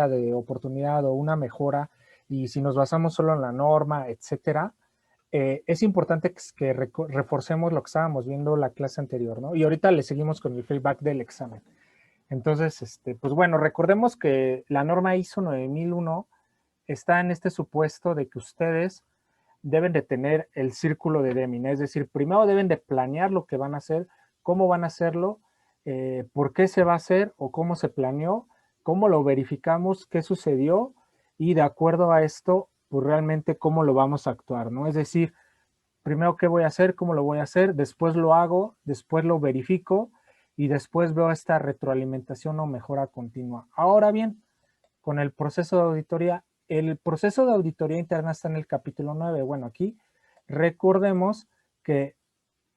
área de oportunidad o una mejora, y si nos basamos solo en la norma, etcétera, es importante que reforcemos lo que estábamos viendo la clase anterior, ¿no? Y ahorita le seguimos con el feedback del examen. Entonces, pues bueno, recordemos que la norma ISO 9001 está en este supuesto de que ustedes deben de tener el círculo de Deming, es decir, primero deben de planear lo que van a hacer, cómo van a hacerlo, por qué se va a hacer o cómo se planeó, cómo lo verificamos, qué sucedió y de acuerdo a esto, pues realmente cómo lo vamos a actuar, ¿no? Es decir, primero qué voy a hacer, cómo lo voy a hacer, después lo hago, después lo verifico y después veo esta retroalimentación o mejora continua. Ahora bien, con el proceso de auditoría, el proceso de auditoría interna está en el capítulo 9. Bueno, aquí recordemos que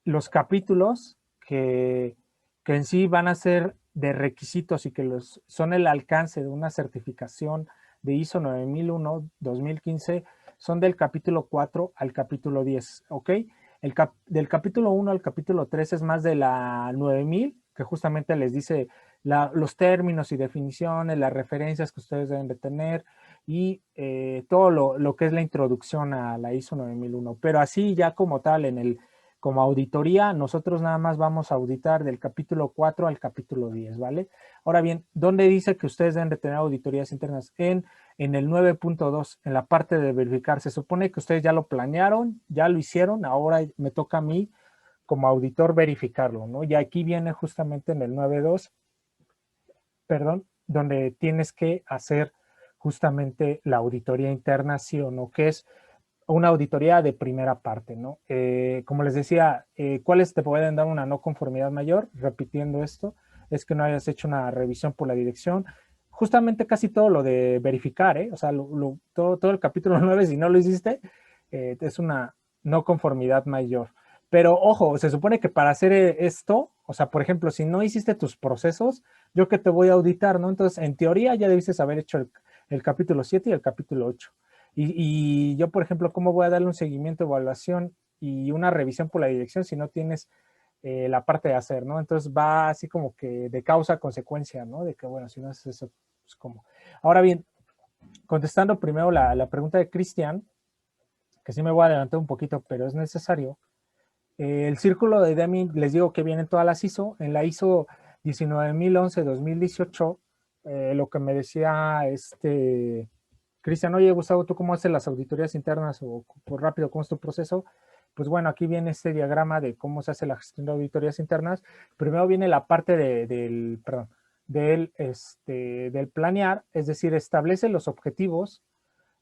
los capítulos que en sí van a ser de requisitos y que son el alcance de una certificación de ISO 9001-2015 son del capítulo 4 al capítulo 10, ¿ok? Del capítulo 1 al capítulo 3 es más de la 9000, que justamente les dice los términos y definiciones, las referencias que ustedes deben de tener y todo lo que es la introducción a la ISO 9001. Pero así ya como tal, como auditoría, nosotros nada más vamos a auditar del capítulo 4 al capítulo 10, ¿vale? Ahora bien, ¿dónde dice que ustedes deben de tener auditorías internas? En el 9.2, en la parte de verificar. Se supone que ustedes ya lo planearon, ya lo hicieron, ahora me toca a mí como auditor verificarlo, ¿no? Y aquí viene justamente en el 9.2, perdón, donde tienes que hacer justamente la auditoría interna, sí o no, que es una auditoría de primera parte, ¿no? Como les decía, ¿cuáles te pueden dar una no conformidad mayor? Repitiendo esto, es que no hayas hecho una revisión por la dirección. Justamente casi todo lo de verificar, ¿eh? O sea, todo el capítulo 9, si no lo hiciste, es una no conformidad mayor. Pero ojo, se supone que para hacer esto, o sea, por ejemplo, si no hiciste tus procesos, yo que te voy a auditar, ¿no? Entonces, en teoría ya debiste haber hecho el capítulo 7 y el capítulo 8. Y yo, por ejemplo, ¿cómo voy a darle un seguimiento, evaluación y una revisión por la dirección si no tienes la parte de hacer, ¿no? Entonces va así como que de causa a consecuencia, ¿no? De que, bueno, si no haces eso, pues como. Ahora bien, contestando primero la pregunta de Cristian, que sí me voy a adelantar un poquito, pero es necesario. El círculo de Deming, les digo que viene en todas las ISO. En la ISO 19011-2018, lo que me decía Cristian, oye, Gustavo, ¿tú cómo haces las auditorías internas o por rápido cómo es tu proceso? Pues bueno, aquí viene este diagrama de cómo se hace la gestión de auditorías internas. Primero viene la parte del planear, es decir, establece los objetivos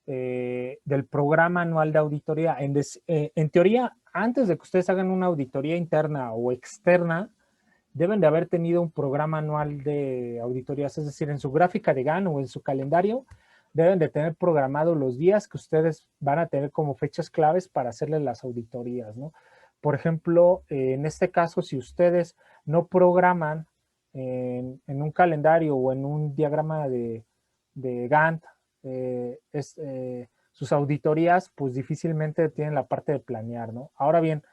del programa anual de auditoría. En teoría, antes de que ustedes hagan una auditoría interna o externa, deben de haber tenido un programa anual de auditorías, es decir, en su gráfica de GAN o en su calendario, deben de tener programados los días que ustedes van a tener como fechas claves para hacerles las auditorías, ¿no? Por ejemplo, en este caso, si ustedes no programan en un calendario o en un diagrama de Gantt sus auditorías, pues difícilmente tienen la parte de planear, ¿no? Ahora bien,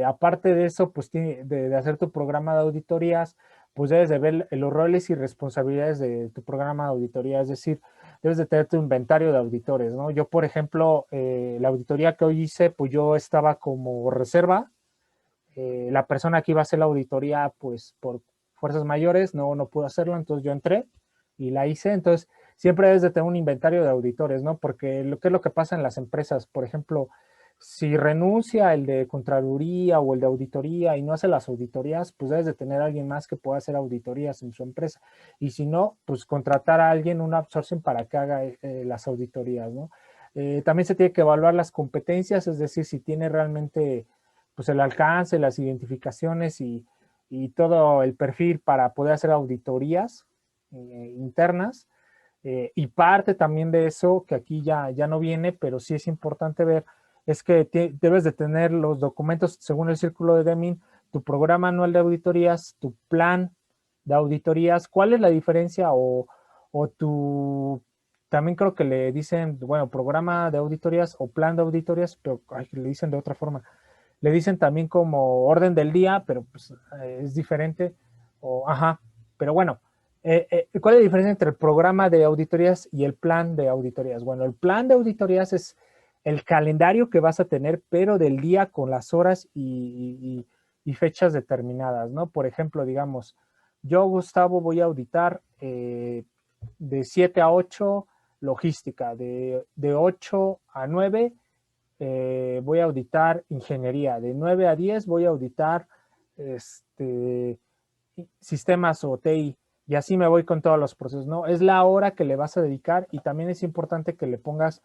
aparte de eso, pues de hacer tu programa de auditorías, pues debes de ver los roles y responsabilidades de tu programa de auditoría, es decir, debes de tener tu inventario de auditores, ¿no? Yo, por ejemplo, la auditoría que hoy hice, pues yo estaba como reserva, la persona que iba a hacer la auditoría, pues por fuerzas mayores, no pudo hacerlo, entonces yo entré y la hice, entonces siempre debes de tener un inventario de auditores, ¿no? Porque ¿qué es lo que pasa en las empresas? Por ejemplo, si renuncia el de Contraloría o el de Auditoría y no hace las auditorías, pues debes de tener a alguien más que pueda hacer auditorías en su empresa. Y si no, pues contratar a alguien, un outsourcing para que haga las auditorías, ¿no? También se tiene que evaluar las competencias, es decir, si tiene realmente pues el alcance, las identificaciones y todo el perfil para poder hacer auditorías internas. Y parte también de eso, que aquí ya no viene, pero sí es importante ver, es que debes de tener los documentos según el círculo de Deming, tu programa anual de auditorías, tu plan de auditorías, ¿cuál es la diferencia? O tu, también creo que le dicen, bueno, programa de auditorías o plan de auditorías, pero le dicen de otra forma. Le dicen también como orden del día, pero pues, es diferente. Ajá, pero bueno, ¿Cuál es la diferencia entre el programa de auditorías y el plan de auditorías? Bueno, el plan de auditorías es el calendario que vas a tener, pero del día con las horas y fechas determinadas, ¿no? Por ejemplo, digamos, yo, Gustavo, voy a auditar de 7 a 8 logística, de 8 a 9 voy a auditar ingeniería, de 9 a 10 voy a auditar este, sistemas o TI, y así me voy con todos los procesos, ¿no? Es la hora que le vas a dedicar y también es importante que le pongas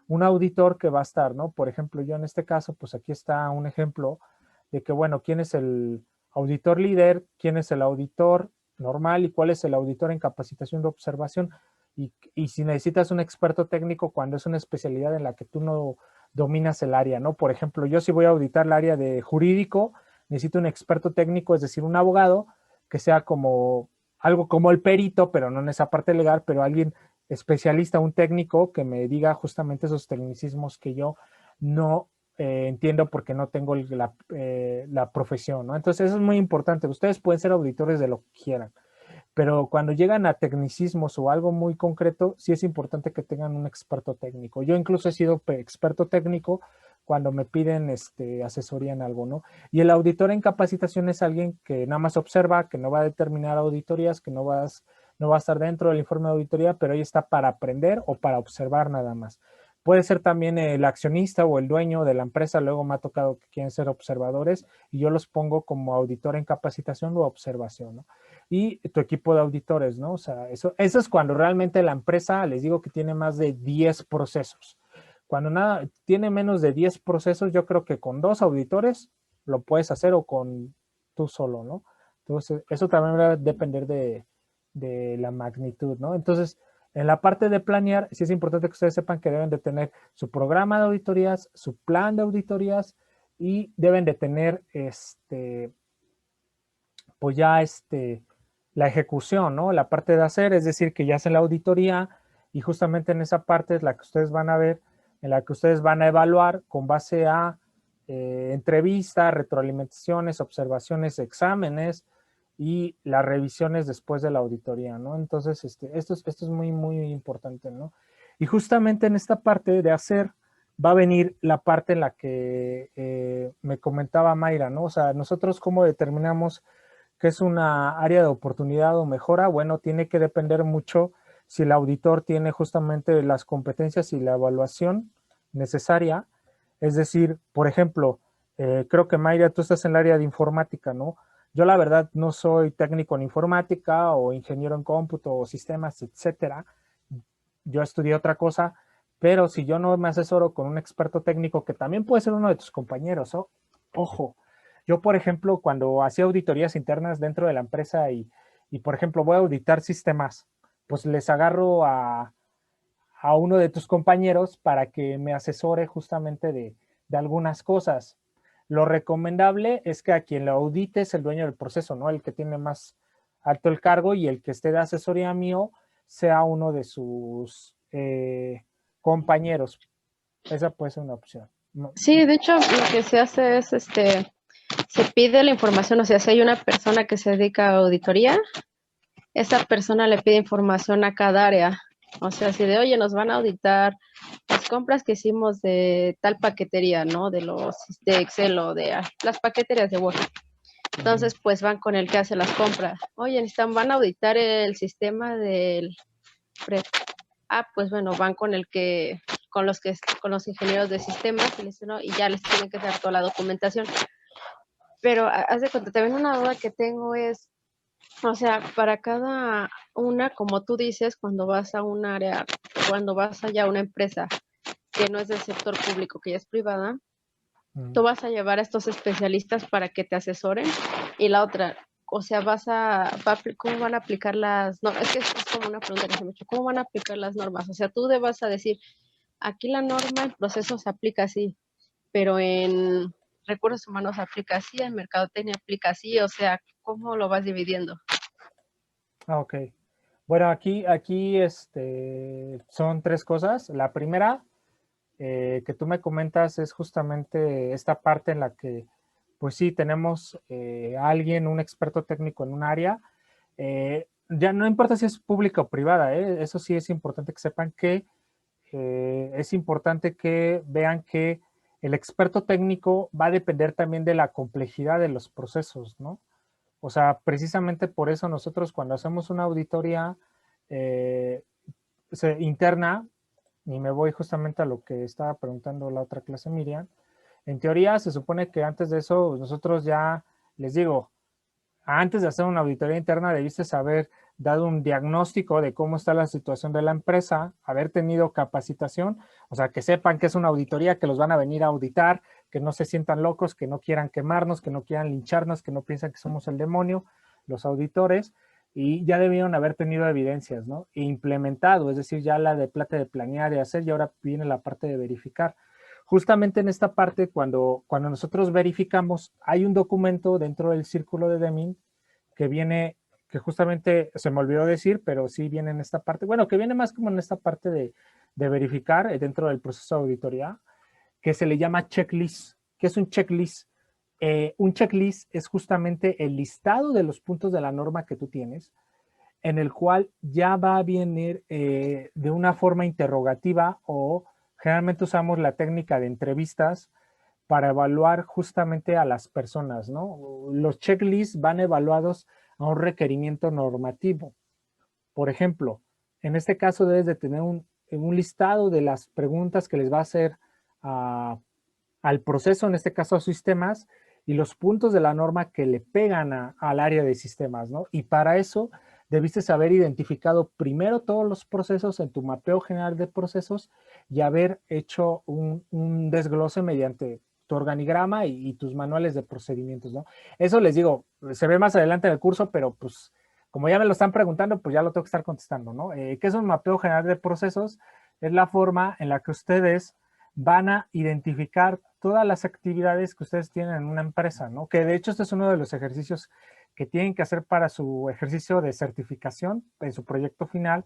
un auditor que va a estar, ¿no? Por ejemplo, yo en este caso, pues aquí está un ejemplo de que, bueno, quién es el auditor líder, quién es el auditor normal y cuál es el auditor en capacitación de observación. Y si necesitas un experto técnico cuando es una especialidad en la que tú no dominas el área, ¿no? Por ejemplo, yo si voy a auditar el área de jurídico, necesito un experto técnico, es decir, un abogado que sea como algo como el perito, pero no en esa parte legal, pero alguien especialista, un técnico que me diga justamente esos tecnicismos que yo no entiendo porque no tengo la profesión, ¿no? Entonces eso es muy importante. Ustedes pueden ser auditores de lo que quieran, pero cuando llegan a tecnicismos o algo muy concreto, sí es importante que tengan un experto técnico. Yo incluso he sido experto técnico cuando me piden asesoría en algo, ¿no? Y el auditor en capacitación es alguien que nada más observa, que no va a determinar auditorías, que no va a estar dentro del informe de auditoría, pero ahí está para aprender o para observar nada más. Puede ser también el accionista o el dueño de la empresa, luego me ha tocado que quieren ser observadores y yo los pongo como auditor en capacitación o observación, ¿no? Y tu equipo de auditores, ¿no? O sea, eso es cuando realmente la empresa, les digo que tiene más de 10 procesos. Cuando nada, tiene menos de 10 procesos, yo creo que con 2 auditores lo puedes hacer o con tú solo, ¿no? Entonces, eso también va a depender de la magnitud, ¿no? Entonces, en la parte de planear, sí es importante que ustedes sepan que deben de tener su programa de auditorías, su plan de auditorías y deben de tener pues ya la ejecución, ¿no? La parte de hacer, es decir, que ya hacen la auditoría y justamente en esa parte es la que ustedes van a ver, en la que ustedes van a evaluar con base a entrevistas, retroalimentaciones, observaciones, exámenes y las revisiones después de la auditoría, ¿no? Entonces, esto es muy, muy importante, ¿no? Y justamente en esta parte de hacer va a venir la parte en la que me comentaba Mayra, ¿no? O sea, nosotros cómo determinamos que es una área de oportunidad o mejora, bueno, tiene que depender mucho si el auditor tiene justamente las competencias y la evaluación necesaria. Es decir, por ejemplo, creo que Mayra, tú estás en el área de informática, ¿no? Yo la verdad no soy técnico en informática o ingeniero en cómputo o sistemas, etcétera. Yo estudié otra cosa, pero si yo no me asesoro con un experto técnico que también puede ser uno de tus compañeros, ojo, yo, por ejemplo, cuando hacía auditorías internas dentro de la empresa por ejemplo, voy a auditar sistemas, pues les agarro a uno de tus compañeros para que me asesore justamente de algunas cosas. Lo recomendable es que a quien lo audite es el dueño del proceso, ¿no? El que tiene más alto el cargo y el que esté de asesoría mío sea uno de sus compañeros. Esa puede ser una opción. Sí, de hecho, lo que se hace es, se pide la información, o sea, si hay una persona que se dedica a auditoría, esa persona le pide información a cada área. O sea, si de, oye, nos van a auditar las compras que hicimos de tal paquetería, ¿no? De los de Excel o de las paqueterías de Word. Ujú. Entonces, pues van con el que hace las compras. Oye, van a auditar el sistema del PREP. Ah, pues bueno, van con el que, con los ingenieros de sistemas y, ¿no? Y ya les tienen que dar toda la documentación. Pero haz de cuenta, también una duda que tengo es, o sea, para cada una, como tú dices, cuando vas a un área, cuando vas allá a una empresa que no es del sector público, que ya es privada, Ujú. tú vas a llevar a estos especialistas para que te asesoren y la otra, o sea, ¿cómo van a aplicar las normas? Es que es como una pregunta que se me ha hecho, ¿cómo van a aplicar las normas? O sea, tú vas a decir, aquí la norma, el proceso se aplica así, pero en recursos humanos se aplica así, en mercadotecnia aplica así, o sea, ¿cómo lo vas dividiendo? Ah, ok. Bueno, aquí son 3 cosas. La primera que tú me comentas es justamente esta parte en la que, pues sí, tenemos a alguien, un experto técnico en un área. ya no importa si es pública o privada, eso sí es importante que sepan que es importante que vean que el experto técnico va a depender también de la complejidad de los procesos, ¿no? O sea, precisamente por eso nosotros cuando hacemos una auditoría eh, interna, y me voy justamente a lo que estaba preguntando la otra clase Miriam, en teoría se supone que antes de eso nosotros ya, les digo, antes de hacer una auditoría interna debiste haber dado un diagnóstico de cómo está la situación de la empresa, haber tenido capacitación, o sea, que sepan que es una auditoría, que los van a venir a auditar, que no se sientan locos, que no quieran quemarnos, que no quieran lincharnos, que no piensan que somos el demonio, los auditores, y ya debieron haber tenido evidencias, ¿no? E implementado, es decir, ya la de plata de planear y hacer, y ahora viene la parte de verificar. Justamente en esta parte, cuando nosotros verificamos, hay un documento dentro del círculo de Deming que viene, que justamente se me olvidó decir, pero sí viene en esta parte, bueno, que viene más como en esta parte de verificar dentro del proceso de auditoría, que se le llama checklist. ¿Qué es un checklist? Un checklist es justamente el listado de los puntos de la norma que tú tienes, en el cual ya va a venir de una forma interrogativa o generalmente usamos la técnica de entrevistas para evaluar justamente a las personas, ¿no? Los checklists van evaluados a un requerimiento normativo. Por ejemplo, en este caso debes de tener un listado de las preguntas que les va a hacer al proceso, en este caso a sistemas, y los puntos de la norma que le pegan al área de sistemas, ¿no? Y para eso debiste haber identificado primero todos los procesos en tu mapeo general de procesos y haber hecho un desglose mediante tu organigrama y tus manuales de procedimientos, ¿no? Eso les digo, se ve más adelante en el curso, pero pues como ya me lo están preguntando, pues ya lo tengo que estar contestando, ¿no? ¿Qué es un mapeo general de procesos? Es la forma en la que ustedes van a identificar todas las actividades que ustedes tienen en una empresa, ¿no? Que de hecho este es uno de los ejercicios que tienen que hacer para su ejercicio de certificación en su proyecto final,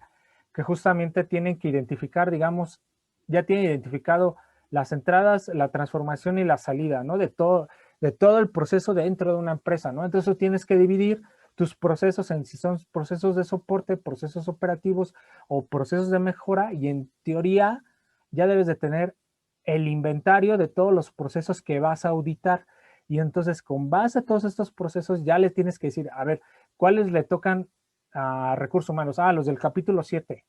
que justamente tienen que identificar, digamos, ya tienen identificado las entradas, la transformación y la salida, ¿no? De todo el proceso dentro de una empresa, ¿no? Entonces tienes que dividir tus procesos en si son procesos de soporte, procesos operativos o procesos de mejora y en teoría ya debes de tener el inventario de todos los procesos que vas a auditar. Y entonces, con base a todos estos procesos, ya le tienes que decir, a ver, ¿cuáles le tocan a recursos humanos? Ah, los del capítulo 7.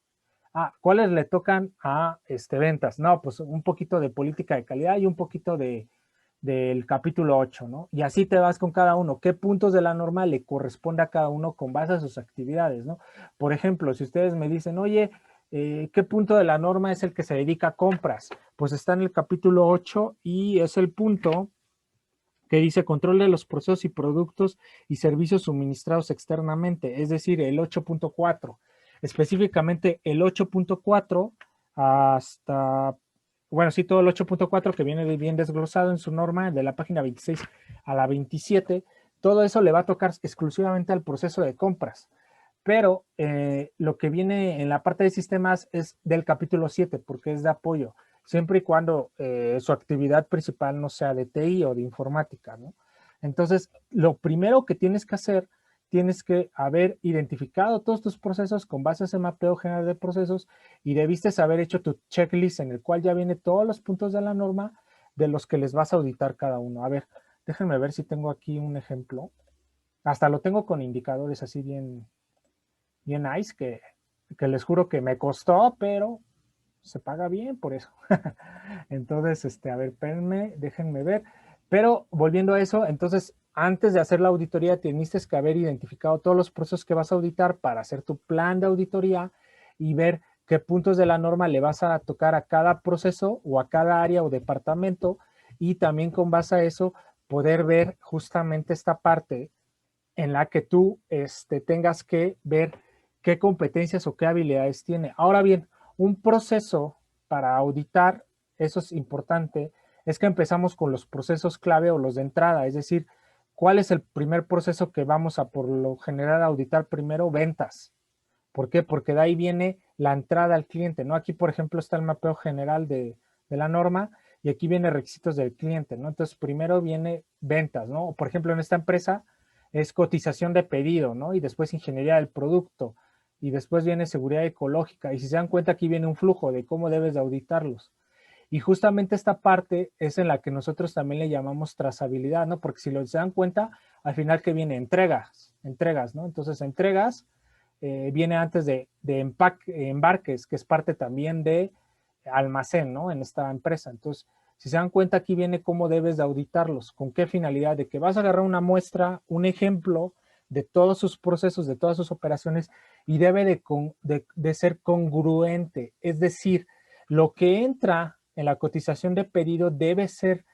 Ah, ¿cuáles le tocan a ventas? No, pues un poquito de política de calidad y un poquito del capítulo 8, ¿no? Y así te vas con cada uno. ¿Qué puntos de la norma le corresponde a cada uno con base a sus actividades, ¿no? Por ejemplo, si ustedes me dicen, oye, ¿qué punto de la norma es el que se dedica a compras? Pues está en el capítulo 8 y es el punto que dice control de los procesos y productos y servicios suministrados externamente, es decir, el 8.4. Específicamente el 8.4 hasta, bueno, sí, todo el 8.4 que viene bien desglosado en su norma de la página 26 a la 27, todo eso le va a tocar exclusivamente al proceso de compras. Pero lo que viene en la parte de sistemas es del capítulo 7, porque es de apoyo, siempre y cuando su actividad principal no sea de TI o de informática, ¿no? Entonces, lo primero que tienes que hacer, tienes que haber identificado todos tus procesos con base a ese mapeo general de procesos y debiste haber hecho tu checklist en el cual ya viene todos los puntos de la norma de los que les vas a auditar cada uno. A ver, déjenme ver si tengo aquí un ejemplo. Hasta lo tengo con indicadores así bien nice, que les juro que me costó, pero se paga bien por eso. Entonces, a ver, espérenme, déjenme ver. Pero volviendo a eso, entonces, antes de hacer la auditoría, tienes que haber identificado todos los procesos que vas a auditar para hacer tu plan de auditoría y ver qué puntos de la norma le vas a tocar a cada proceso o a cada área o departamento y también con base a eso poder ver justamente esta parte en la que tú tengas que ver qué competencias o qué habilidades tiene. Ahora bien, un proceso para auditar, eso es importante, es que empezamos con los procesos clave o los de entrada, es decir, ¿cuál es el primer proceso que vamos a por lo general auditar primero? Ventas. ¿Por qué? Porque de ahí viene la entrada al cliente, ¿no? Aquí, por ejemplo, está el mapeo general de la norma y aquí viene requisitos del cliente, ¿no? Entonces, primero viene ventas, ¿no? Por ejemplo, en esta empresa, es cotización de pedido, ¿no? Y después ingeniería del producto, y después viene seguridad ecológica, y si se dan cuenta aquí viene un flujo de cómo debes de auditarlos. Y justamente esta parte es en la que nosotros también le llamamos trazabilidad, ¿no? Porque si se dan cuenta, al final que viene entregas, ¿no? Entonces entregas viene antes de embarques, que es parte también de almacén, ¿no? En esta empresa. Entonces, si se dan cuenta, aquí viene cómo debes de auditarlos, con qué finalidad, de que vas a agarrar una muestra, un ejemplo de todos sus procesos, de todas sus operaciones, y debe de ser congruente. Es decir, lo que entra en la cotización de pedido debe ser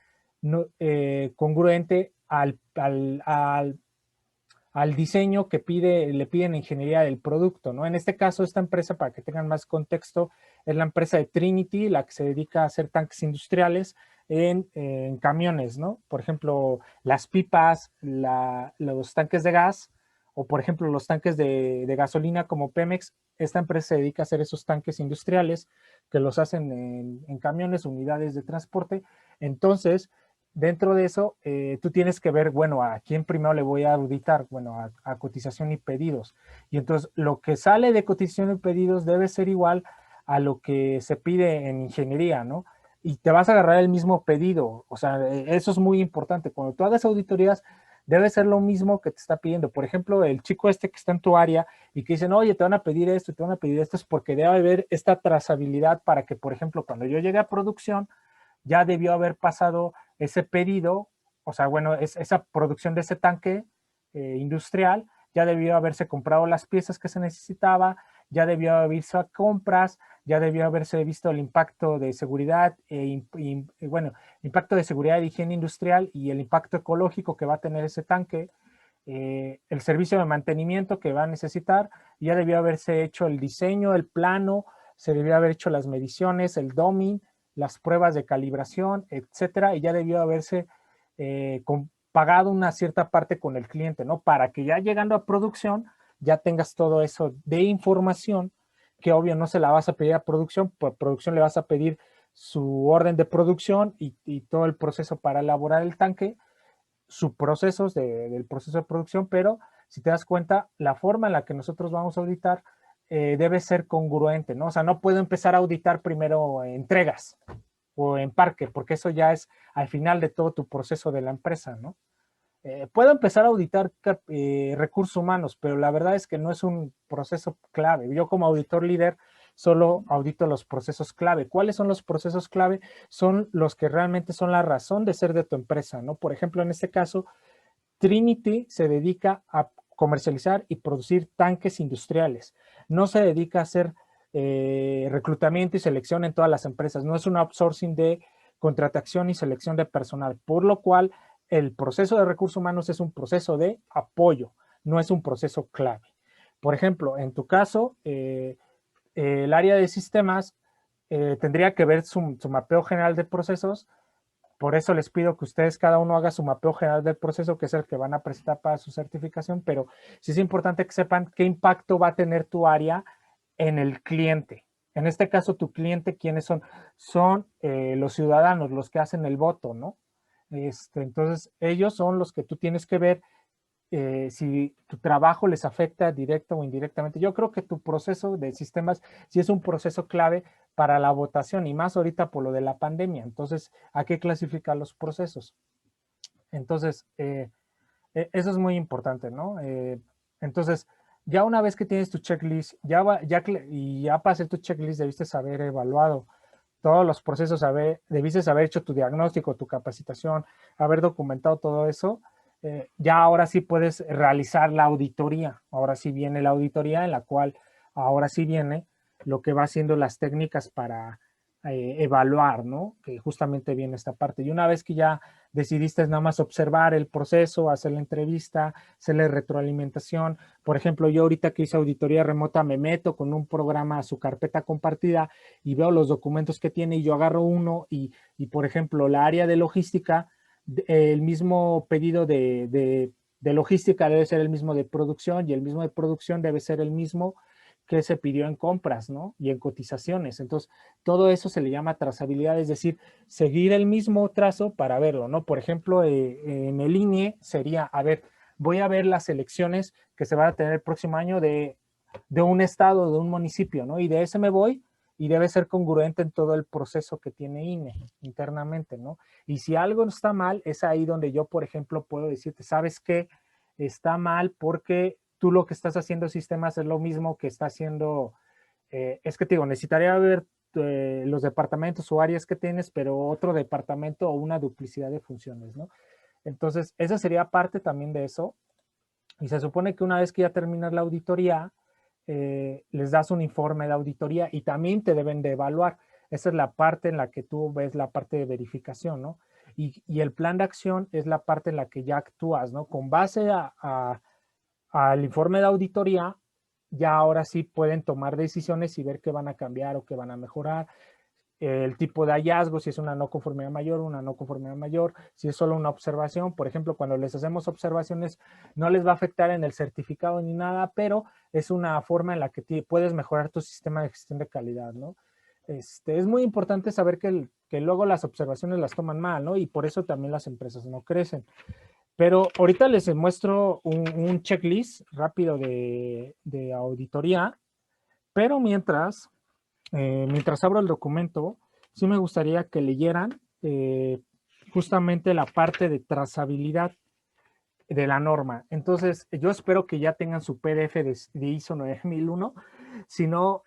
no, congruente al diseño que le piden ingeniería del producto, ¿no? En este caso, esta empresa, para que tengan más contexto, es la empresa de Trinity, la que se dedica a hacer tanques industriales en camiones, ¿no? Por ejemplo, las pipas, los tanques de gas, o por ejemplo, los tanques de gasolina como Pemex. Esta empresa se dedica a hacer esos tanques industriales que los hacen en camiones, unidades de transporte. Entonces, dentro de eso, tú tienes que ver, bueno, a quién primero le voy a auditar, bueno, a cotización y pedidos. Y entonces, lo que sale de cotización y pedidos debe ser igual a lo que se pide en ingeniería, ¿no? Y te vas a agarrar el mismo pedido. O sea, eso es muy importante. Cuando tú hagas auditorías, debe ser lo mismo que te está pidiendo. Por ejemplo, el chico este que está en tu área y que dicen, oye, te van a pedir esto, te van a pedir esto, es porque debe haber esta trazabilidad para que, por ejemplo, cuando yo llegue a producción, ya debió haber pasado ese pedido, o sea, bueno, esa producción de ese tanque industrial, ya debió haberse comprado las piezas que se necesitaba, ya debió haber visto compras, ya debió haberse visto el impacto de seguridad, bueno, impacto de seguridad de higiene industrial y el impacto ecológico que va a tener ese tanque, el servicio de mantenimiento que va a necesitar, ya debió haberse hecho el diseño, el plano, se debió haber hecho las mediciones, el dummy, las pruebas de calibración, etcétera, y ya debió haberse pagado una cierta parte con el cliente, ¿no? Para que ya llegando a producción ya tengas todo eso de información, que obvio no se la vas a pedir a producción, pues producción le vas a pedir su orden de producción y todo el proceso para elaborar el tanque, subprocesos del proceso de producción, pero si te das cuenta, la forma en la que nosotros vamos a auditar debe ser congruente, ¿no? O sea, no puedo empezar a auditar primero entregas o en parque, porque eso ya es al final de todo tu proceso de la empresa, ¿no? Puedo empezar a auditar recursos humanos, pero la verdad es que no es un proceso clave. Yo como auditor líder solo audito los procesos clave. ¿Cuáles son los procesos clave? Son los que realmente son la razón de ser de tu empresa, ¿no? Por ejemplo, en este caso, Trinity se dedica a comercializar y producir tanques industriales. No se dedica a hacer reclutamiento y selección en todas las empresas. No es un outsourcing de contratación y selección de personal, por lo cual el proceso de recursos humanos es un proceso de apoyo, no es un proceso clave. Por ejemplo, en tu caso, el área de sistemas tendría que ver su mapeo general de procesos. Por eso les pido que ustedes cada uno haga su mapeo general del proceso, que es el que van a presentar para su certificación, pero sí es importante que sepan qué impacto va a tener tu área en el cliente. En este caso, tu cliente, ¿quiénes son? Son los ciudadanos, los que hacen el voto, ¿no? Entonces, ellos son los que tú tienes que ver si tu trabajo les afecta directa o indirectamente. Yo creo que tu proceso de sistemas sí es un proceso clave para la votación y más ahorita por lo de la pandemia. Entonces, hay que clasificar los procesos. Entonces, eso es muy importante, ¿no? Entonces, ya una vez que tienes tu checklist, y ya para hacer tu checklist debiste haber evaluado todos los procesos, debiste haber hecho tu diagnóstico, tu capacitación, haber documentado todo eso. Ya ahora sí puedes realizar la auditoría. Ahora sí viene la auditoría en la cual ahora sí viene lo que va haciendo las técnicas para evaluar, ¿no? Que justamente viene esta parte. Y una vez que ya decidiste nada más observar el proceso, hacer la entrevista, hacerle retroalimentación. Por ejemplo, yo ahorita que hice auditoría remota me meto con un programa a su carpeta compartida y veo los documentos que tiene y yo agarro uno y por ejemplo, la área de logística, el mismo pedido de logística debe ser el mismo de producción y el mismo de producción debe ser el mismo que se pidió en compras, ¿no? Y en cotizaciones. Entonces, todo eso se le llama trazabilidad, es decir, seguir el mismo trazo para verlo, ¿no? Por ejemplo, en el INE sería, a ver, voy a ver las elecciones que se van a tener el próximo año de un estado, de un municipio, ¿no? Y de ese me voy y debe ser congruente en todo el proceso que tiene INE internamente, ¿no? Y si algo está mal, es ahí donde yo, por ejemplo, puedo decirte, ¿sabes qué? Está mal porque tú lo que estás haciendo sistemas es lo mismo que está haciendo, es que te digo, necesitaría ver los departamentos o áreas que tienes, pero otro departamento o una duplicidad de funciones, ¿no? Entonces, esa sería parte también de eso. Y se supone que una vez que ya terminas la auditoría, les das un informe de auditoría y también te deben de evaluar. Esa es la parte en la que tú ves la parte de verificación, ¿no? Y el plan de acción es la parte en la que ya actúas, ¿no? Con base al informe de auditoría, ya ahora sí pueden tomar decisiones y ver qué van a cambiar o qué van a mejorar, el tipo de hallazgo, si es una no conformidad mayor, una no conformidad mayor, si es solo una observación. Por ejemplo, cuando les hacemos observaciones, no les va a afectar en el certificado ni nada, pero es una forma en la que puedes mejorar tu sistema de gestión de calidad, ¿no? Es muy importante saber que luego las observaciones las toman mal, ¿no? Y por eso también las empresas no crecen. Pero ahorita les muestro un checklist rápido de auditoría, pero mientras abro el documento, sí me gustaría que leyeran justamente la parte de trazabilidad de la norma. Entonces, yo espero que ya tengan su PDF de ISO 9001. Si no,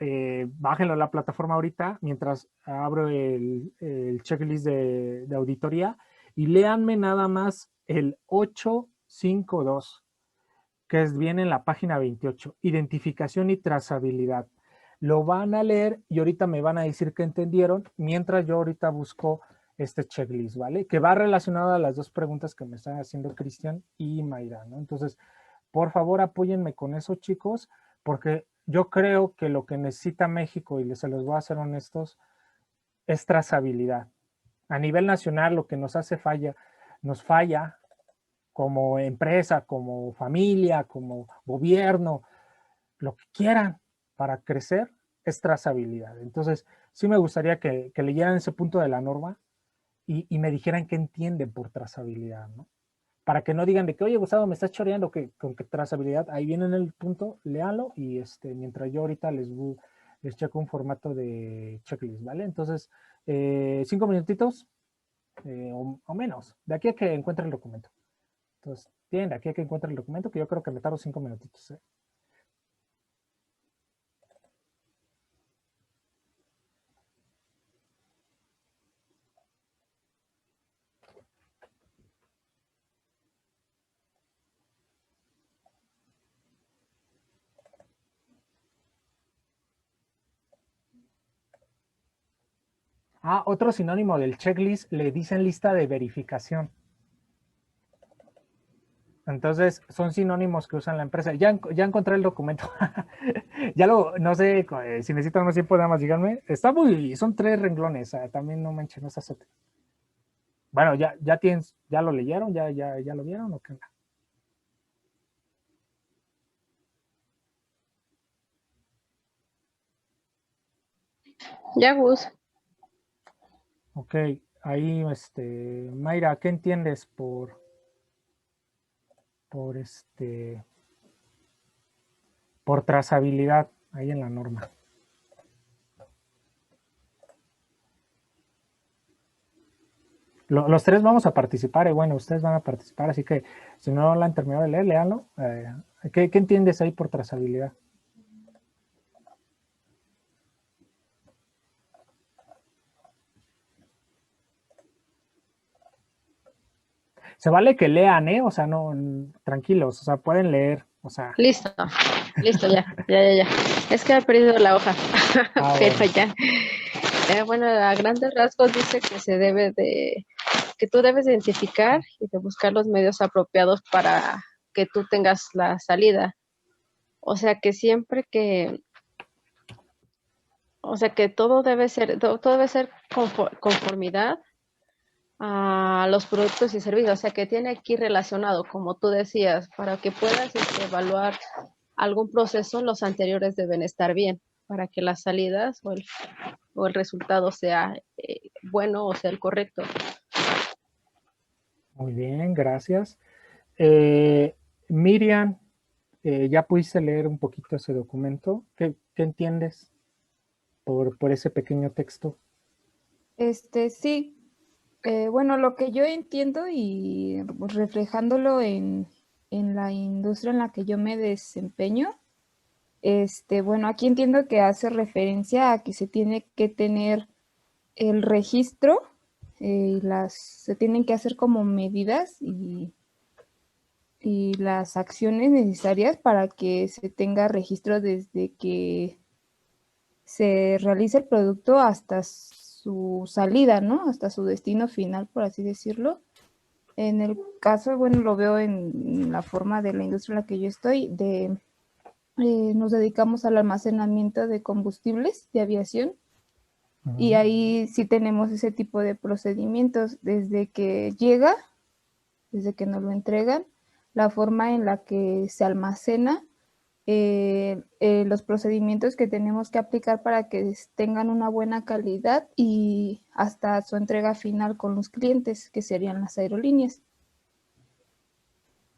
bájenlo a la plataforma ahorita mientras abro el checklist de auditoría y léanme nada más el 852, viene en la página 28, identificación y trazabilidad. Lo van a leer y ahorita me van a decir que entendieron, mientras yo ahorita busco este checklist, ¿vale? Que va relacionado a las dos preguntas que me están haciendo Cristian y Mayra, ¿no? Entonces, por favor, apóyenme con eso, chicos, porque yo creo que lo que necesita México, y se los voy a ser honestos, es trazabilidad. A nivel nacional, lo que nos falla como empresa, como familia, como gobierno, lo que quieran para crecer es trazabilidad. Entonces, sí me gustaría que leyeran ese punto de la norma y me dijeran qué entienden por trazabilidad, ¿no? Para que no digan de que, oye, Gustavo, me estás choreando con que trazabilidad, ahí viene en el punto, léalo y mientras yo ahorita les checo un formato de checklist, ¿vale? Entonces, 5 minutitos o menos, de aquí a que encuentre el documento. Entonces, tienen de aquí a que encuentre el documento, que yo creo que me tardo 5 minutitos, ¿eh? Otro sinónimo del checklist le dicen lista de verificación. Entonces, son sinónimos que usan la empresa. Ya encontré el documento. No sé, si necesitan más tiempo, nada más díganme. Son 3 renglones, también no manchen, no se azoten. Bueno, ya lo leyeron, ya lo vieron, ¿o qué? Ya, Gus. Ok, ahí, Mayra, ¿qué entiendes por por trazabilidad ahí en la norma? Los 3 vamos a participar, y bueno, ustedes van a participar, así que si no la han terminado de leer, léanlo. ¿Qué entiendes ahí por trazabilidad? Se vale que lean, ¿eh? O sea, no, tranquilos, o sea, pueden leer, o sea. Listo, listo, ya. Es que he perdido la hoja, pero Bueno. ya. Bueno, a grandes rasgos dice que que tú debes identificar y de buscar los medios apropiados para que tú tengas la salida. O sea que o sea que todo debe ser conformidad a los productos y servicios. O sea que tiene aquí relacionado, como tú decías, para que puedas evaluar algún proceso, los anteriores deben estar bien, para que las salidas o el resultado sea bueno o sea el correcto. Muy bien, gracias. Eh, Miriam, ¿ya pudiste leer un poquito ese documento? ¿Qué entiendes por ese pequeño texto? Sí, bueno, lo que yo entiendo y reflejándolo en la industria en la que yo me desempeño, bueno, aquí entiendo que hace referencia a que se tiene que tener el registro, se tienen que hacer como medidas y las acciones necesarias para que se tenga registro desde que se realiza el producto hasta su salida, ¿no? Hasta su destino final, por así decirlo. En el caso, bueno, lo veo en la forma de la industria en la que yo estoy, nos dedicamos al almacenamiento de combustibles de aviación y ahí sí tenemos ese tipo de procedimientos desde que llega, desde que nos lo entregan, la forma en la que se almacena, los procedimientos que tenemos que aplicar para que tengan una buena calidad y hasta su entrega final con los clientes, que serían las aerolíneas.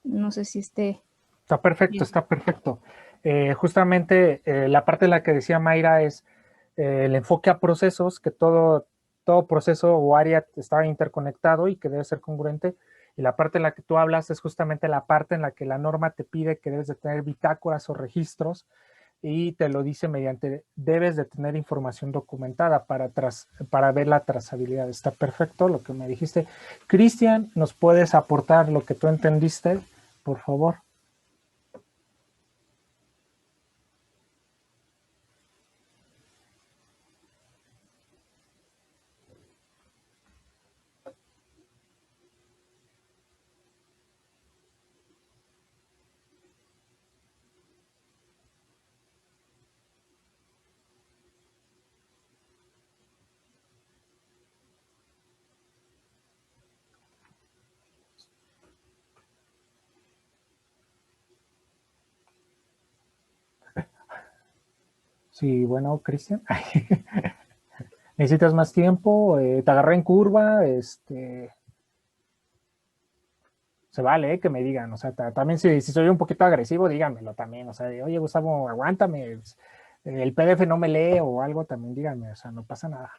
No sé si esté... Está perfecto, bien. está perfecto. Justamente la parte en la que decía Mayra es el enfoque a procesos, que todo proceso o área está interconectado y que debe ser congruente. Y la parte en la que tú hablas es justamente la parte en la que la norma te pide que debes de tener bitácoras o registros y te lo dice mediante, debes de tener información documentada para ver la trazabilidad. Está perfecto lo que me dijiste. Cristian, ¿nos puedes aportar lo que tú entendiste, por favor? Sí, bueno, Cristian. ¿Necesitas más tiempo? ¿Te agarré en curva? Se vale, que me digan. O sea, también si soy un poquito agresivo, díganmelo también. O sea, oye, Gustavo, aguántame. El PDF no me lee o algo, también díganme. O sea, no pasa nada.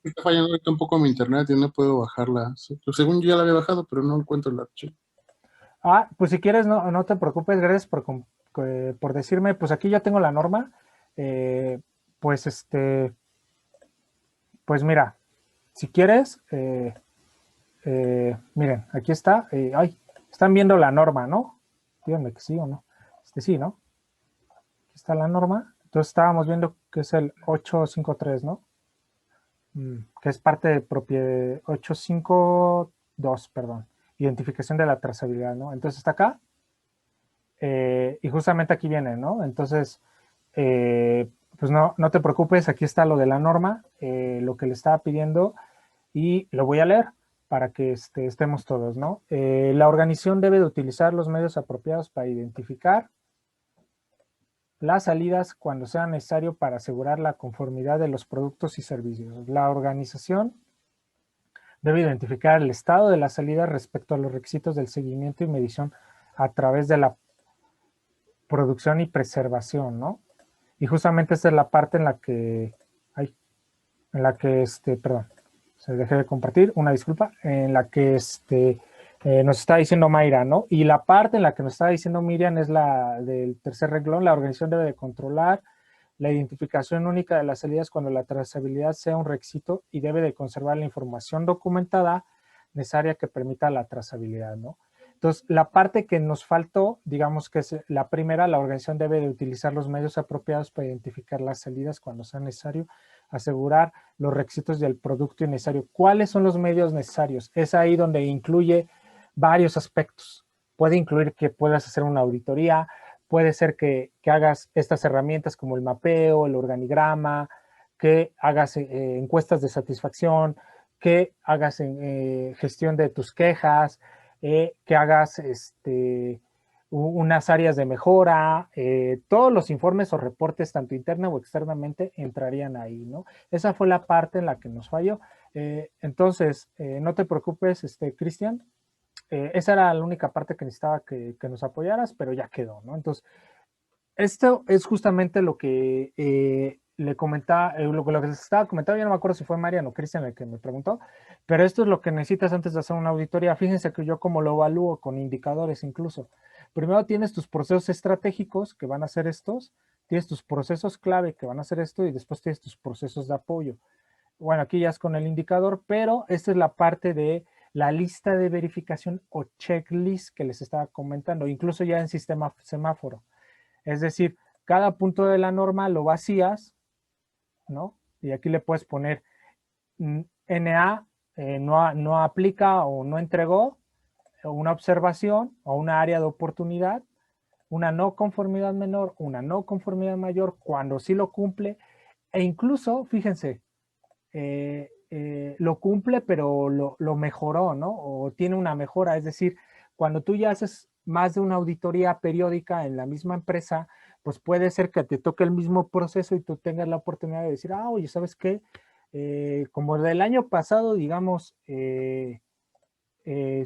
Está fallando ahorita un poco mi internet y no puedo bajarla. Sí, pues según yo ya la había bajado, pero no encuentro el archivo. Pues si quieres, no te preocupes. Gracias por decirme. Pues aquí ya tengo la norma. Eh, pues pues mira, si quieres, miren, aquí está. Están viendo la norma, ¿no? Díganme que sí o no. Sí, ¿no? Aquí está la norma. Entonces estábamos viendo que es el 853, ¿no? Que es parte de propiedad 852, perdón. Identificación de la trazabilidad, ¿no? Entonces está acá. Y justamente aquí viene, ¿no? Entonces, pues no te preocupes, aquí está lo de la norma, lo que le estaba pidiendo, y lo voy a leer para que estemos todos, ¿no? La organización debe de utilizar los medios apropiados para identificar las salidas cuando sea necesario para asegurar la conformidad de los productos y servicios. La organización debe identificar el estado de la salida respecto a los requisitos del seguimiento y medición a través de la producción y preservación, ¿no? Y justamente esta es la parte en la que, perdón, se dejé de compartir, una disculpa, en la que nos está diciendo Mayra, ¿no? Y la parte en la que nos está diciendo Miriam es la del tercer renglón. La organización debe de controlar la identificación única de las salidas cuando la trazabilidad sea un requisito y debe de conservar la información documentada necesaria que permita la trazabilidad, ¿no? Entonces, la parte que nos faltó, digamos que es la primera, la organización debe de utilizar los medios apropiados para identificar las salidas cuando sea necesario, asegurar los requisitos del producto innecesario. ¿Cuáles son los medios necesarios? Es ahí donde incluye varios aspectos. Puede incluir que puedas hacer una auditoría, puede ser que hagas estas herramientas como el mapeo, el organigrama, que hagas encuestas de satisfacción, que hagas gestión de tus quejas, que hagas unas áreas de mejora, todos los informes o reportes, tanto interna o externamente, entrarían ahí, ¿no? Esa fue la parte en la que nos falló. Entonces, no te preocupes, Cristian, esa era la única parte que necesitaba que nos apoyaras, pero ya quedó, ¿no? Entonces, esto es justamente lo que le comentaba, lo que les estaba comentando, ya no me acuerdo si fue Marian o Cristian el que me preguntó, pero esto es lo que necesitas antes de hacer una auditoría. Fíjense que yo como lo evalúo con indicadores incluso. Primero tienes tus procesos estratégicos que van a ser estos, tienes tus procesos clave que van a ser esto y después tienes tus procesos de apoyo. Bueno, aquí ya es con el indicador, pero esta es la parte de la lista de verificación o checklist que les estaba comentando, incluso ya en sistema semáforo. Es decir, cada punto de la norma lo vacías, ¿no? Y aquí le puedes poner NA, no aplica o no entregó, una observación o una área de oportunidad, una no conformidad menor, una no conformidad mayor, cuando sí lo cumple, e incluso, fíjense, lo cumple, pero lo mejoró, ¿no? O tiene una mejora, es decir, cuando tú ya haces más de una auditoría periódica en la misma empresa, pues puede ser que te toque el mismo proceso y tú tengas la oportunidad de decir, oye, ¿sabes qué? Como del año pasado, digamos,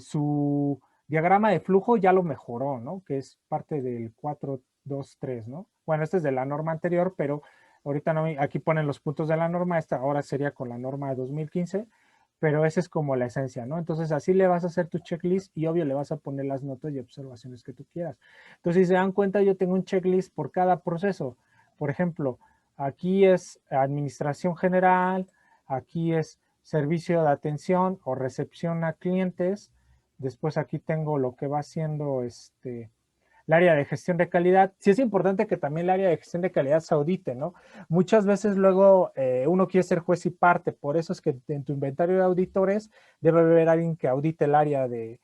su diagrama de flujo ya lo mejoró, ¿no? Que es parte del 423, ¿no? Bueno, este es de la norma anterior, pero ahorita no, aquí ponen los puntos de la norma, esta ahora sería con la norma de 2015, pero esa es como la esencia, ¿no? Entonces así le vas a hacer tu checklist y obvio le vas a poner las notas y observaciones que tú quieras. Entonces, si se dan cuenta, yo tengo un checklist por cada proceso. Por ejemplo, aquí es administración general, aquí es servicio de atención o recepción a clientes. Después aquí tengo lo que va siendo el área de gestión de calidad. Sí es importante que también el área de gestión de calidad se audite, ¿no? Muchas veces luego uno quiere ser juez y parte, por eso es que en tu inventario de auditores debe haber alguien que audite el área de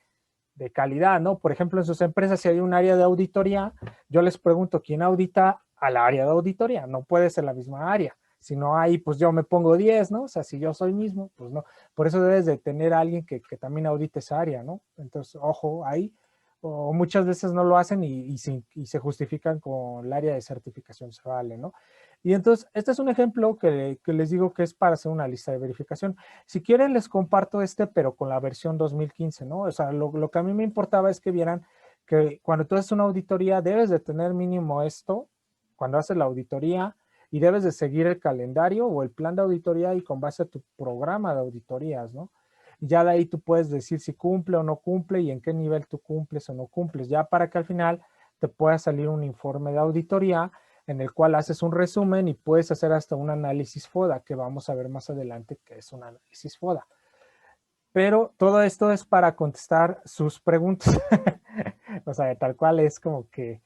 calidad, ¿no? Por ejemplo, en sus empresas, si hay un área de auditoría, yo les pregunto, ¿quién audita al área de auditoría? No puede ser la misma área. Si no hay, pues yo me pongo 10, ¿no? O sea, si yo soy mismo, pues no. Por eso debes de tener a alguien que también audite esa área, ¿no? Entonces, ojo, ahí. O muchas veces no lo hacen y se justifican con el área de certificación, se vale, ¿no? Y entonces, este es un ejemplo que les digo que es para hacer una lista de verificación. Si quieren, les comparto pero con la versión 2015, ¿no? O sea, lo que a mí me importaba es que vieran que cuando tú haces una auditoría, debes de tener mínimo esto, cuando haces la auditoría, y debes de seguir el calendario o el plan de auditoría y con base a tu programa de auditorías, ¿no? Y ya de ahí tú puedes decir si cumple o no cumple y en qué nivel tú cumples o no cumples, ya para que al final te pueda salir un informe de auditoría en el cual haces un resumen y puedes hacer hasta un análisis FODA, que vamos a ver más adelante qué es un análisis FODA. Pero todo esto es para contestar sus preguntas. O sea, tal cual es como que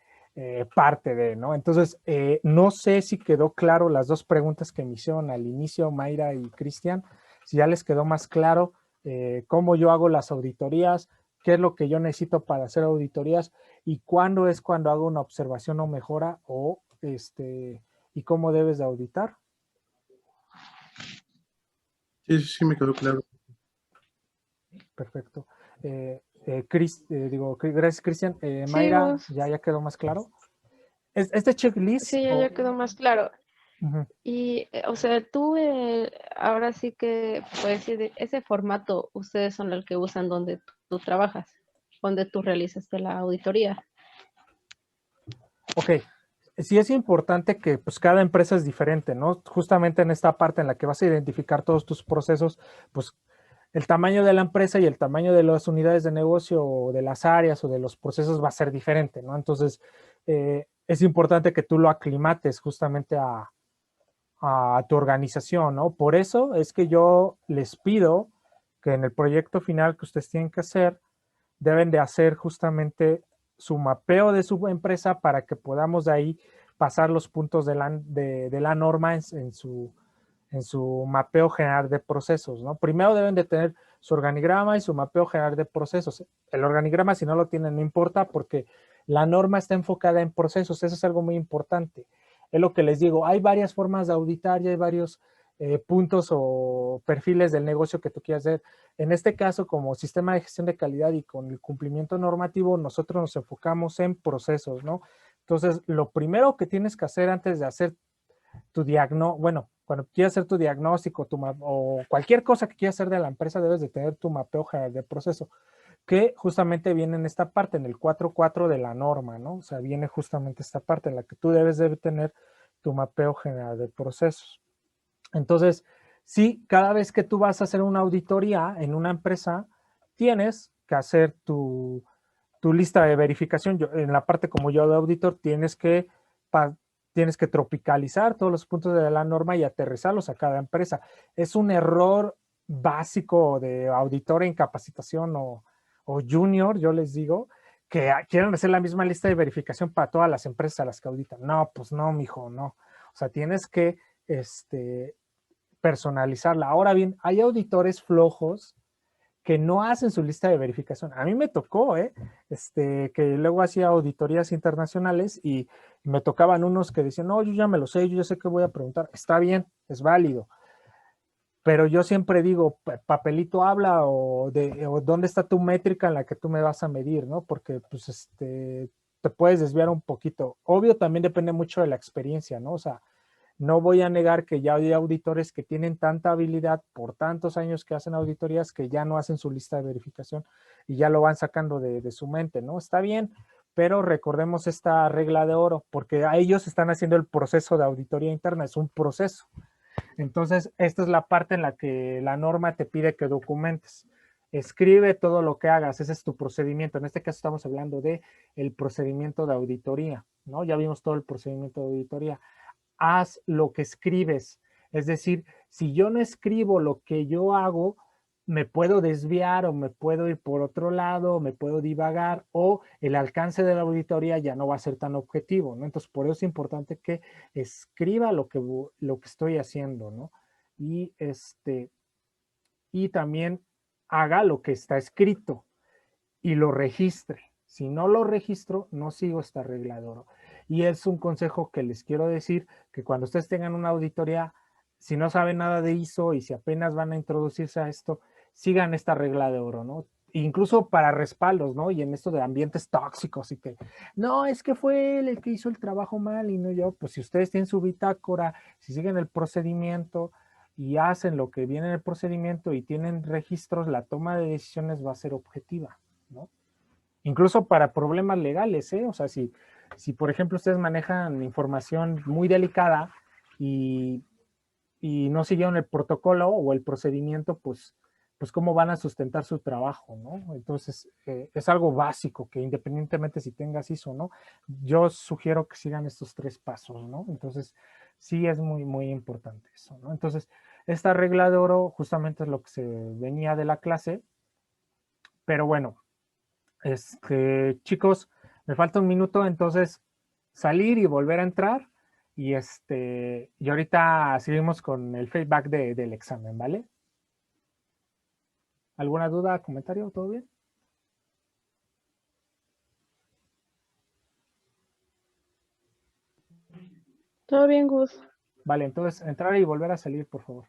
parte de, ¿no? Entonces, no sé si quedó claro las dos preguntas que me hicieron al inicio, Mayra y Cristian, si ya les quedó más claro cómo yo hago las auditorías, qué es lo que yo necesito para hacer auditorías y cuándo es cuando hago una observación o mejora o y cómo debes de auditar. Sí, me quedó claro. Perfecto. Gracias, Cristian. Mayra, Sí, ¿ya quedó más claro? Este checklist. sí, ya quedó más claro. Uh-huh. Y, o sea, tú ahora sí que puedes decir, ese formato ustedes son el que usan donde tú trabajas, donde tú realizaste la auditoría. Ok, sí es importante que pues cada empresa es diferente, ¿no? Justamente en esta parte en la que vas a identificar todos tus procesos, pues el tamaño de la empresa y el tamaño de las unidades de negocio o de las áreas o de los procesos va a ser diferente, ¿no? Entonces, es importante que tú lo aclimates justamente a tu organización, ¿no? Por eso es que yo les pido que en el proyecto final que ustedes tienen que hacer, deben de hacer justamente su mapeo de su empresa para que podamos de ahí pasar los puntos de la norma en su mapeo general de procesos, ¿no? Primero deben de tener su organigrama y su mapeo general de procesos. El organigrama, si no lo tienen, no importa porque la norma está enfocada en procesos. Eso es algo muy importante. Es lo que les digo, hay varias formas de auditar y hay varios puntos o perfiles del negocio que tú quieras hacer. En este caso, como sistema de gestión de calidad y con el cumplimiento normativo, nosotros nos enfocamos en procesos, ¿no? Entonces, lo primero que tienes que hacer antes de hacer tu diagnóstico, bueno, cuando quieras hacer tu diagnóstico o cualquier cosa que quieras hacer de la empresa, debes de tener tu mapeo general de proceso, que justamente viene en esta parte, en el 4.4 de la norma, ¿no? O sea, viene justamente esta parte en la que tú debes de tener tu mapeo general de procesos. Entonces, sí, cada vez que tú vas a hacer una auditoría en una empresa, tienes que hacer tu lista de verificación. En la parte como yo de auditor, tienes que tropicalizar todos los puntos de la norma y aterrizarlos a cada empresa. Es un error básico de auditor en capacitación o junior, yo les digo, que quieren hacer la misma lista de verificación para todas las empresas a las que auditan. No, pues no, mijo, no. O sea, tienes que personalizarla. Ahora bien, hay auditores flojos que no hacen su lista de verificación. A mí me tocó, que luego hacía auditorías internacionales y me tocaban unos que decían, no, yo ya me lo sé, yo ya sé qué voy a preguntar. Está bien, es válido. Pero yo siempre digo, papelito habla o dónde está tu métrica en la que tú me vas a medir, ¿no? Porque pues te puedes desviar un poquito. Obvio, también depende mucho de la experiencia, ¿no? O sea, no voy a negar que ya hay auditores que tienen tanta habilidad por tantos años que hacen auditorías que ya no hacen su lista de verificación y ya lo van sacando de su mente, ¿no? Está bien, pero recordemos esta regla de oro, porque a ellos están haciendo el proceso de auditoría interna, es un proceso. Entonces, esta es la parte en la que la norma te pide que documentes. Escribe todo lo que hagas, ese es tu procedimiento. En este caso estamos hablando de el procedimiento de auditoría, ¿no? Ya vimos todo el procedimiento de auditoría. Haz lo que escribes. Es decir, si yo no escribo lo que yo hago, me puedo desviar o me puedo ir por otro lado, me puedo divagar o el alcance de la auditoría ya no va a ser tan objetivo, ¿no? Entonces, por eso es importante que escriba lo que estoy haciendo, ¿no? Y, y también haga lo que está escrito y lo registre. Si no lo registro, no sigo esta regla de oro. Y es un consejo que les quiero decir, que cuando ustedes tengan una auditoría, si no saben nada de ISO y si apenas van a introducirse a esto, sigan esta regla de oro, ¿no? Incluso para respaldos, ¿no? Y en esto de ambientes tóxicos y que, no, es que fue él el que hizo el trabajo mal y no yo, pues si ustedes tienen su bitácora, si siguen el procedimiento y hacen lo que viene en el procedimiento y tienen registros, la toma de decisiones va a ser objetiva, ¿no? Incluso para problemas legales, ¿eh? O sea, si por ejemplo ustedes manejan información muy delicada y, y no siguieron el protocolo o el procedimiento, pues cómo van a sustentar su trabajo, ¿no? Entonces, es algo básico que independientemente si tengas ISO, ¿no? Yo sugiero que sigan estos 3 pasos, ¿no? Entonces, sí es muy, muy importante eso, ¿no? Entonces, esta regla de oro justamente es lo que se venía de la clase, pero bueno, chicos, me falta un minuto, entonces salir y volver a entrar y ahorita seguimos con el feedback del examen, ¿vale? ¿Alguna duda, comentario? ¿Todo bien? Todo bien, Gus. Vale, entonces entrar y volver a salir, por favor.